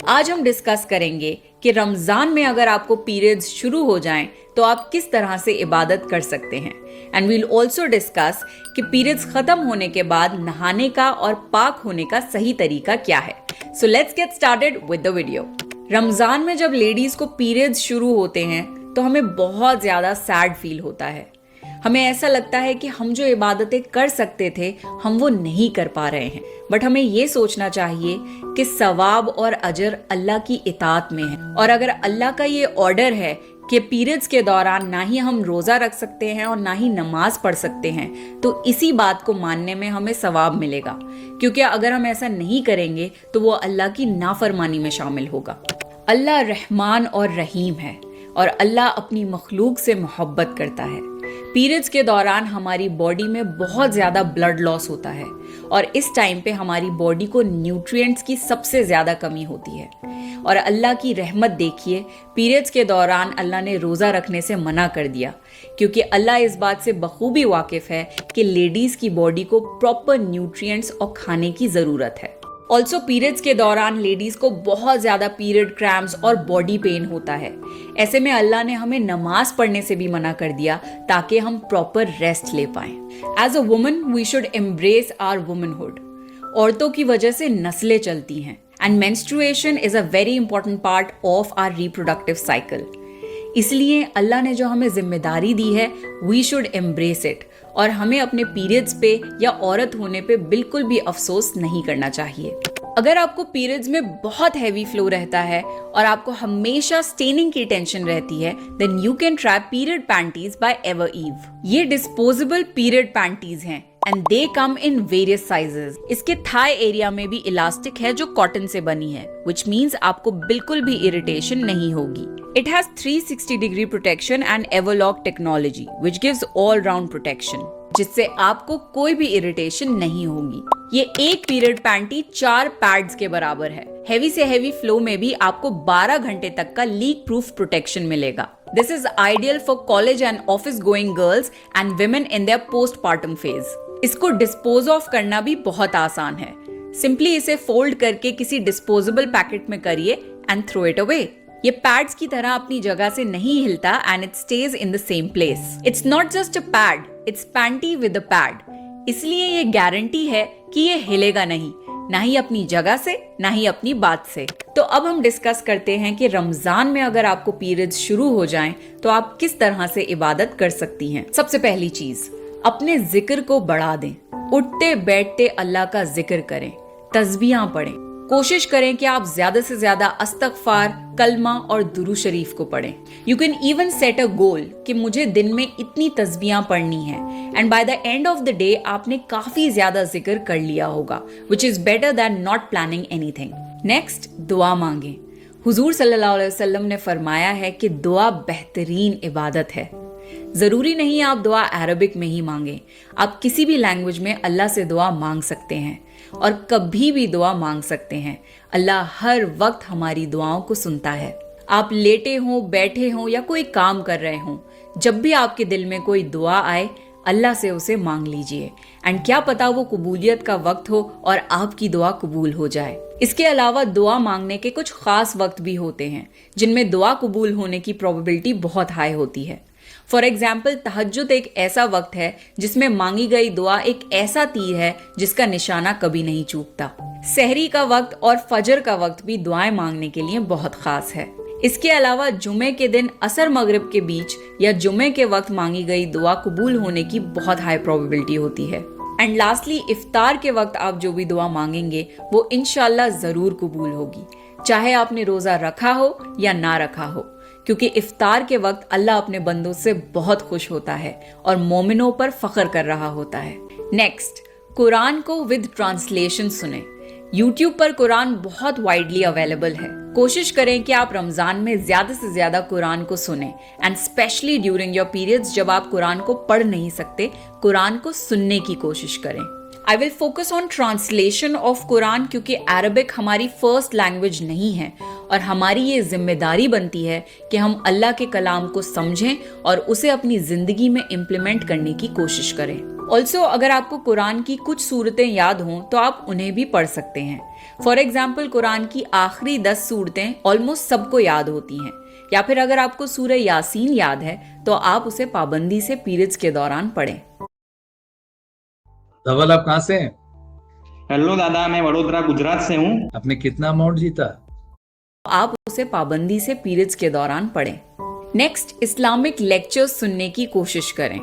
آج ہم ڈسکس کریں گے کہ رمضان میں اگر آپ کو پیریڈز شروع ہو جائیں تو آپ کس طرح سے عبادت کر سکتے ہیں. اینڈ ویل آلسو ڈسکس کہ پیریڈز ختم ہونے کے بعد نہانے کا اور پاک ہونے کا صحیح طریقہ کیا ہے. So let's get started with the video. Ramzan میں جب لیڈیز کو پیریڈز شروع ہوتے ہیں تو ہمیں بہت زیادہ سیڈ فیل ہوتا ہے. ہمیں ایسا لگتا ہے کہ ہم جو عبادتیں کر سکتے تھے ہم وہ نہیں کر پا رہے ہیں. بٹ ہمیں یہ سوچنا چاہیے کہ ثواب اور اجر اللہ کی اطاعت میں ہے، اور اگر اللہ کا یہ آرڈر ہے کہ پیریڈز کے دوران نہ ہی ہم روزہ رکھ سکتے ہیں اور نہ ہی نماز پڑھ سکتے ہیں تو اسی بات کو ماننے میں ہمیں ثواب ملے گا، کیونکہ اگر ہم ایسا نہیں کریں گے تو وہ اللہ کی نافرمانی میں شامل ہوگا. اللہ رحمان اور رحیم ہے اور اللہ اپنی مخلوق سے محبت کرتا ہے. پیریڈز کے دوران ہماری باڈی میں بہت زیادہ بلڈ لاس ہوتا ہے اور اس ٹائم پہ ہماری باڈی کو نیوٹرینٹس کی سب سے زیادہ کمی ہوتی ہے. اور اللہ کی رحمت دیکھیے، پیریڈز کے دوران اللہ نے روزہ رکھنے سے منع کر دیا، کیونکہ اللہ اس بات سے بخوبی واقف ہے کہ لیڈیز کی باڈی کو پراپر نیوٹرینٹس اور کھانے کی ضرورت ہے. آلسو پیریڈز کے دوران لیڈیز کو بہت زیادہ پیریڈ کریمپس اور باڈی پین ہوتا ہے. ایسے میں اللہ نے ہمیں نماز پڑھنے سے بھی منع کر دیا تاکہ ہم پراپر ریسٹ لے پائیں. As a woman we should embrace our womanhood. عورتوں کی وجہ سے نسلیں چلتی ہیں and menstruation is a very important part of our reproductive cycle. اس لیے اللہ نے جو ہمیں ذمہ داری دی ہے وی شوڈ امبریس اٹ، اور ہمیں اپنے پیریڈز پہ یا عورت ہونے پہ بالکل بھی افسوس نہیں کرنا چاہیے. اگر آپ کو پیریڈز میں بہت ہیوی فلو رہتا ہے اور آپ کو ہمیشہ سٹیننگ کی ٹینشن رہتی ہے then you can try period panties by Ever Eve. یہ ڈسپوزیبل پیریڈ پینٹیز ہیں and they come in various sizes. اس کے تھائی ایریا میں بھی الاسٹک ہے جو کاٹن سے بنی ہے which means آپ کو بالکل بھی irritation نہیں ہوگی. It has 360 degree protection and everlock technology which gives all round protection جس سے آپ کو کوئی بھی irritation نہیں ہوگی. یہ ایک پیریڈ پینٹی 4 پیڈز کے برابر ہے. ہیوی سے ہیوی فلو میں بھی آپ کو 12 گھنٹے تک کا لیک پروف پروٹیکشن ملے گا. This is ideal for college and office going girls and women in their postpartum phase. اس کو ڈسپوز آف کرنا بھی بہت آسان ہے. سمپلی اسے فولڈ کر کے کسی ڈسپوزیبل پیکٹ میں کریے اینڈ تھرو اٹ اوے. یہ پیڈز کی طرح اپنی جگہ سے نہیں ہلتا and it stays in the same place. It's not just a pad, it's panty with a pad. اس لیے یہ گارنٹی ہے کہ یہ ہلے گا نہیں، نہ ہی اپنی جگہ سے نہ ہی اپنی بات سے. تو اب ہم ڈسکس کرتے ہیں کہ رمضان میں اگر آپ کو پیریڈز شروع ہو جائیں تو آپ کس طرح سے عبادت کر سکتی ہیں. سب سے پہلی چیز، اپنے ذکر کو بڑھا دیں. اٹھتے بیٹھتے اللہ کا ذکر کریں، تسبیحاں پڑھیں. کوشش کریں کہ آپ زیادہ سے زیادہ استغفار، کلمہ اور درود شریف کو پڑھیں. یو کین ایون سیٹ اے گول کہ مجھے دن میں اتنی تسبیحاں پڑھنی ہیں، and by the and of the day آپ نے کافی زیادہ ذکر کر لیا ہوگا which is better than not planning anything. Next, دعا مانگیں. حضور صلی اللہ علیہ وسلم نے فرمایا ہے کہ دعا بہترین عبادت ہے. ضروری نہیں آپ دعا عربک میں ہی مانگیں، آپ کسی بھی لینگویج میں اللہ سے دعا مانگ سکتے ہیں اور کبھی بھی دعا مانگ سکتے ہیں. اللہ ہر وقت ہماری دعاؤں کو سنتا ہے. آپ لیٹے ہوں، بیٹھے ہوں یا کوئی کام کر رہے ہوں، جب بھی آپ کے دل میں کوئی دعا آئے اللہ سے اسے مانگ لیجئے، اینڈ کیا پتا وہ قبولیت کا وقت ہو اور آپ کی دعا قبول ہو جائے. اس کے علاوہ دعا مانگنے کے کچھ خاص وقت بھی ہوتے ہیں جن میں دعا قبول ہونے کی پروبیبلٹی بہت ہائی ہوتی ہے. فار ایگزامپل، تہجد ایک ایسا وقت ہے جس میں مانگی گئی دعا ایک ایسا تیر ہے جس کا نشانہ کبھی نہیں چوکتا. سحری کا وقت اور فجر کا وقت بھی دعائیں مانگنے کے لیے بہت خاص ہے. اس کے علاوہ جمعے کے دن عصر مغرب کے بیچ یا جمعے کے وقت مانگی گئی دعا قبول ہونے کی بہت ہائی پروبیبلٹی ہوتی ہے. اینڈ لاسٹلی، افطار کے وقت آپ جو بھی دعا مانگیں گے وہ انشاءاللہ ضرور قبول ہوگی، چاہے آپ نے روزہ رکھا ہو یا نہ رکھا ہو، کیونکہ افطار کے وقت اللہ اپنے بندوں سے بہت خوش ہوتا ہے اور مومنوں پر فخر کر رہا ہوتا ہے. نیکسٹ، قرآن کو ود ٹرانسلیشن سنیں. یوٹیوب پر قرآن بہت وائڈلی اویلیبل ہے. کوشش کریں کہ آپ رمضان میں زیادہ سے زیادہ قرآن کو سنیں، and especially during your periods جب آپ قرآن کو پڑھ نہیں سکتے، قرآن کو سننے کی کوشش کریں. I will focus on translation of قرآن کیونکہ عربک ہماری فرسٹ لینگویج نہیں ہے اور ہماری یہ ذمہ داری بنتی ہے کہ ہم اللہ کے کلام کو سمجھیں اور اسے اپنی زندگی میں امپلیمنٹ کرنے کی کوشش کریں. ऑल्सो अगर आपको कुरान की कुछ सूरतें याद हों तो आप उन्हें भी पढ़ सकते हैं। फॉर एग्जाम्पल कुरान की आखिरी 10 सूरतें ऑलमोस्ट सबको याद होती हैं, या फिर अगर आपको सूरह यासीन याद है तो आप उसे पाबंदी से पीरियड्स के दौरान पढ़ें। धवल, आप कहाँ से हैं? हेलो दादा, मैं वडोदरा गुजरात से हूँ। आपने कितना अमाउंट जीता? आप उसे पाबंदी से पीरियड्स के दौरान पढ़ें। नेक्स्ट, इस्लामिक लेक्चर्स सुनने की कोशिश करें।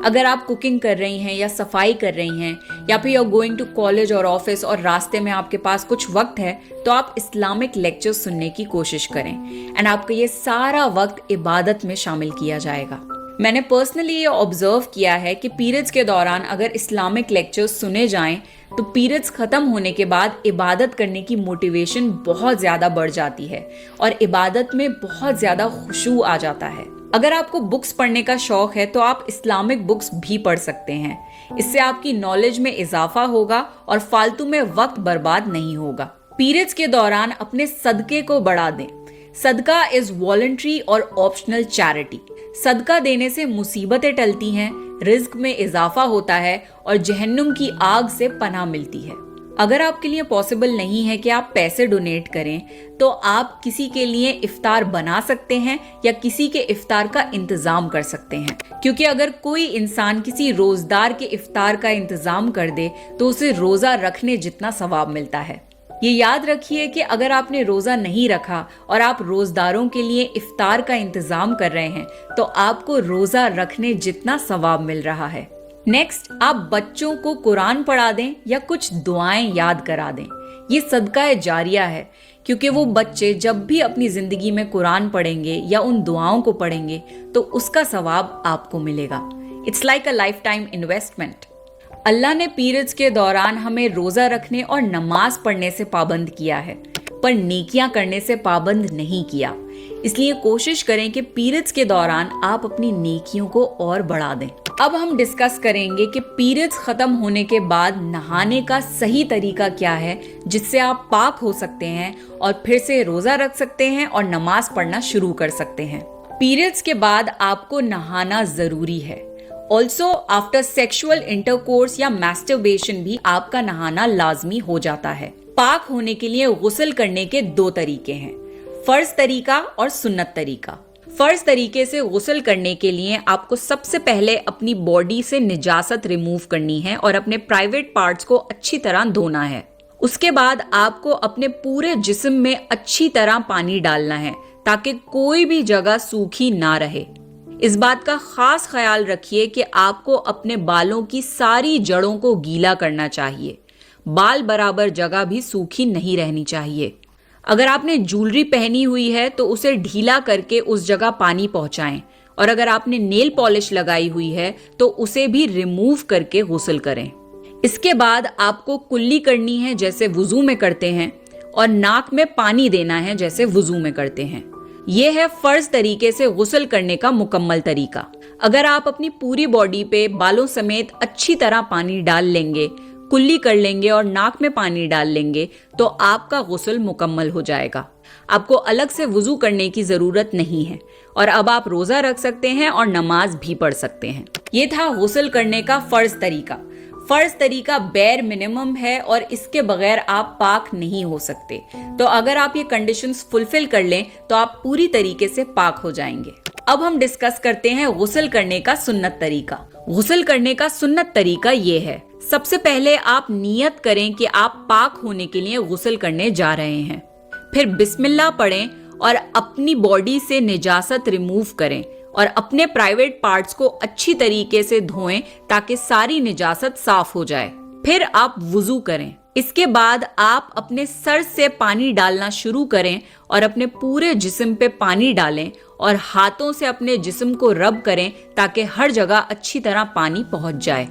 अगर आप कुकिंग कर रही हैं या सफाई कर रही हैं या फिर you are going to college और ऑफिस और रास्ते में आपके पास कुछ वक्त है तो आप इस्लामिक लेक्चर्स सुनने की कोशिश करें एंड आपका ये सारा वक्त इबादत में शामिल किया जाएगा। मैंने पर्सनली ये ऑब्जर्व किया है कि पीरियड्स के दौरान अगर इस्लामिक लेक्चर्स सुने जाएं तो पीरियड्स खत्म होने के बाद इबादत करने की मोटिवेशन बहुत ज्यादा बढ़ जाती है और इबादत में बहुत ज्यादा खुशू आ जाता है। अगर आपको बुक्स पढ़ने का शौक है तो आप इस्लामिक बुक्स भी पढ़ सकते हैं। इससे आपकी नॉलेज में इजाफा होगा और फालतू में वक्त बर्बाद नहीं होगा। पीरियड्स के दौरान अपने सदके को बढ़ा दें। सदका इज वॉलंटरी और ऑप्शनल चैरिटी। सदका देने से मुसीबतें टलती हैं, रिज्क में इजाफा होता है और जहन्नुम की आग से पनाह मिलती है। अगर आपके लिए पॉसिबल नहीं है कि आप पैसे डोनेट करें तो आप किसी के लिए इफ्तार बना सकते हैं या किसी के इफ्तार का इंतजाम कर सकते हैं, क्योंकि अगर कोई इंसान किसी रोजदार के इफ्तार का इंतजाम कर दे तो उसे रोजा रखने जितना सवाब मिलता है। ये याद रखिए कि अगर आपने रोजा नहीं रखा और आप रोजदारों के लिए इफ्तार का इंतजाम कर रहे हैं तो आपको रोजा रखने जितना सवाब मिल रहा है। नेक्स्ट, आप बच्चों को कुरान पढ़ा दें या कुछ दुआएं याद करा दें। ये सदका जारिया है, क्योंकि वो बच्चे जब भी अपनी जिंदगी में कुरान पढ़ेंगे या उन दुआओं को पढ़ेंगे तो उसका सवाब आपको मिलेगा। It's like a life time investment. Allah ने पीरियड्स के दौरान हमें रोजा रखने और नमाज पढ़ने से पाबंद किया है, पर नेकियां करने से पाबंद नहीं किया। इसलिए कोशिश करें कि पीरियड्स के दौरान आप अपनी नेकियों को और बढ़ा दें। अब हम डिस्कस करेंगे कि पीरियड्स खत्म होने के बाद नहाने का सही तरीका क्या है, जिससे आप पाक हो सकते हैं और फिर से रोजा रख सकते हैं और नमाज पढ़ना शुरू कर सकते हैं। पीरियड्स के बाद आपको नहाना जरूरी है। ऑल्सो आफ्टर सेक्सुअल इंटरकोर्स या मैस्टरबेशन भी आपका नहाना लाजमी हो जाता है। पाक होने के लिए गुस्ल करने के 2 तरीके हैं, फर्ज तरीका और सुन्नत तरीका। फर्ज तरीके से गुस्ल करने के लिए आपको सबसे पहले अपनी बॉडी से निजासत रिमूव करनी है और अपने प्राइवेट पार्ट्स को अच्छी तरह धोना है। उसके बाद आपको अपने पूरे जिस्म में अच्छी तरह पानी डालना है ताकि कोई भी जगह सूखी ना रहे। इस बात का खास ख्याल रखिए कि आपको अपने बालों की सारी जड़ों को गीला करना चाहिए। बाल बराबर जगह भी सूखी नहीं रहनी चाहिए। अगर आपने ज्वेलरी पहनी हुई है तो उसे ढीला करके उस जगह पानी पहुंचाएं, और अगर आपने नेल पॉलिश लगाई हुई है तो उसे भी रिमूव करके गुस्ल करें। इसके बाद आपको कुल्ली करनी है जैसे वुजू में करते हैं, और नाक में पानी देना है जैसे वुजू में करते हैं। यह है फर्ज तरीके से गुस्ल करने का मुकम्मल तरीका। अगर आप अपनी पूरी बॉडी पे बालों समेत अच्छी तरह पानी डाल लेंगे, कुल्ली कर लेंगे और नाक में पानी डाल लेंगे तो आपका गुस्ल मुकम्मल हो जाएगा। आपको अलग से वुजू करने की जरूरत नहीं है और अब आप रोजा रख सकते हैं और नमाज भी पढ़ सकते हैं। ये था गुस्ल करने का फर्ज तरीका। फर्ज तरीका बेर मिनिमम है और इसके बगैर आप पाक नहीं हो सकते। तो अगर आप ये कंडीशंस फुलफिल कर लें तो आप पूरी तरीके से पाक हो जाएंगे। अब हम डिस्कस करते हैं गुस्ल करने का सुन्नत तरीका। गुस्ल करने का सुन्नत तरीका ये है, सबसे पहले आप नियत करें कि आप पाक होने के लिए गुस्ल करने जा रहे हैं। फिर बिस्मिल्लाह पढ़ें और अपनी बॉडी से निजासत रिमूव करें और अपने प्राइवेट पार्ट्स को अच्छी तरीके से धोएं ताकि सारी निजासत साफ हो जाए। फिर आप वुजू करें। इसके बाद आप अपने सर से पानी डालना शुरू करें और अपने पूरे जिस्म पे पानी डालें और हाथों से अपने जिस्म को रब करें ताकि हर जगह अच्छी तरह पानी पहुंच जाए।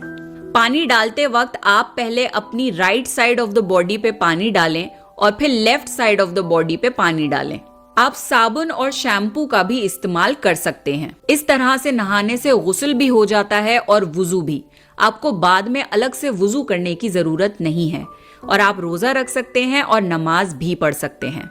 पानी डालते वक्त आप पहले अपनी right side of the body पे पानी डालें और फिर left side of the body पे पानी डालें। आप साबुन और शैम्पू का भी इस्तेमाल कर सकते हैं। इस तरह से नहाने से गुस्ल भी हो जाता है और वुजू भी। आपको बाद में अलग से वुजू करने की जरूरत नहीं है और आप रोजा रख सकते हैं और नमाज भी पढ़ सकते हैं।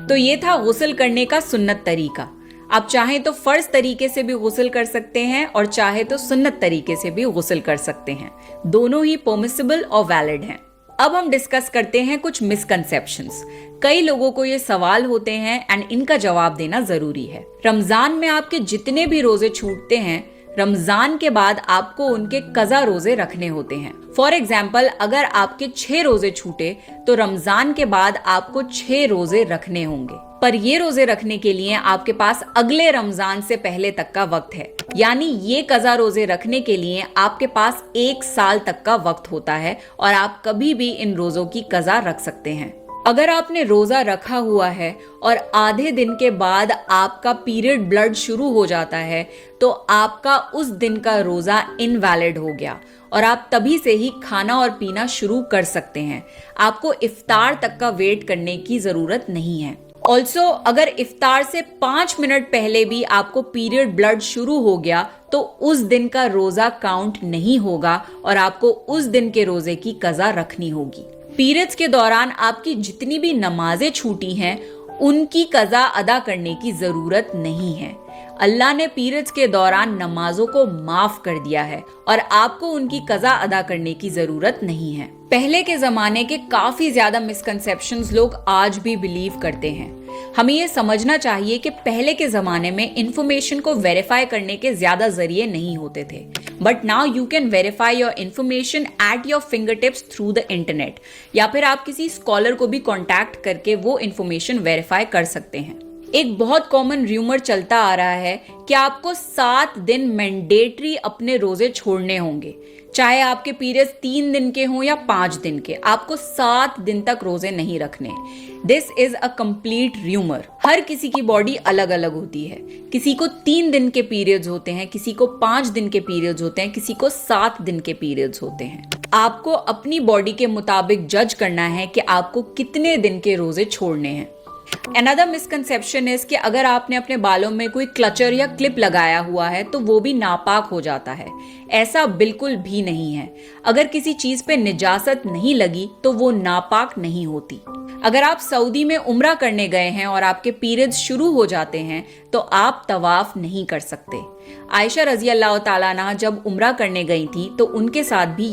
तो ये था गुस्ल करने का सुन्नत तरीका। आप चाहें तो फर्ज तरीके से भी गुस्ल कर सकते हैं और चाहे तो सुन्नत तरीके से भी गुस्ल कर सकते हैं। दोनों ही परमिसिबल और वैलिड हैं। अब हम डिस्कस करते हैं कुछ मिसकंसेप्शंस। कई लोगों को ये सवाल होते हैं एंड इनका जवाब देना जरूरी है। रमजान में आपके जितने भी रोजे छूटते हैं, रमजान के बाद आपको उनके कज़ा रोजे रखने होते हैं। फॉर एग्जाम्पल, अगर आपके 6 रोजे छूटे तो रमजान के बाद आपको 6 रोजे रखने होंगे, पर ये रोजे रखने के लिए आपके पास अगले रमजान से पहले तक का वक्त है। यानी ये कज़ा रोजे रखने के लिए आपके पास 1 साल तक का वक्त होता है और आप कभी भी इन रोजों की कज़ा रख सकते हैं। अगर आपने रोजा रखा हुआ है और आधे दिन के बाद आपका पीरियड ब्लड शुरू हो जाता है तो आपका उस दिन का रोजा इनवैलिड हो गया और आप तभी से ही खाना और पीना शुरू कर सकते हैं। आपको इफ्तार तक का वेट करने की जरूरत नहीं है। ऑल्सो अगर इफ्तार से 5 मिनट पहले भी आपको पीरियड ब्लड शुरू हो गया तो उस दिन का रोजा काउंट नहीं होगा और आपको उस दिन के रोजे की कज़ा रखनी होगी। पीरियड्स के दौरान आपकी जितनी भी नमाजें छूटी हैं उनकी कज़ा अदा करने की जरूरत नहीं है। अल्लाह ने पीरियड्स के दौरान नमाजों को माफ कर दिया है और आपको उनकी कज़ा अदा करने की जरूरत नहीं है। पहले के जमाने के काफी ज्यादा मिसकंसेप्शंस लोग आज भी बिलीव करते हैं। हमें ये समझना चाहिए कि पहले के जमाने में इंफॉर्मेशन को वेरीफाई करने के ज्यादा जरिए नहीं होते थे, but now you can verify your information at your finger tips through the internet, या फिर आप किसी स्कॉलर को भी कॉन्टैक्ट करके वो इंफॉर्मेशन वेरीफाई कर सकते हैं। एक बहुत कॉमन र्यूमर चलता आ रहा है कि आपको 7 दिन मैंडेटरी अपने रोजे छोड़ने होंगे, चाहे आपके पीरियड्स 3 दिन के हों या 5 दिन के, आपको 7 दिन तक रोजे नहीं रखने। This is a complete rumour. हर किसी की बॉडी अलग अलग होती है। किसी को 3 दिन के पीरियड्स होते हैं, किसी को 5 दिन के पीरियड्स होते हैं, किसी को 7 दिन के पीरियड्स होते हैं। आपको अपनी बॉडी के मुताबिक जज करना है कि आपको कितने दिन के रोजे छोड़ने हैं। Another misconception is कि अगर आपने अपने बालों में कोई क्लचर या क्लिप लगाया हुआ है तो वो भी नापाक हो जाता है। ऐसा बिल्कुल भी नहीं है। अगर किसी चीज पे निजासत नहीं लगी तो वो नापाक नहीं होती। अगर आप सऊदी में उम्रा करने गए हैं और आपके पीरियड्स शुरू हो जाते हैं तो आप तवाफ नहीं कर सकते। आयशा रजी अल्लाह ताला अन्हा जब उम्रा करने गई थी तो उनके साथ भी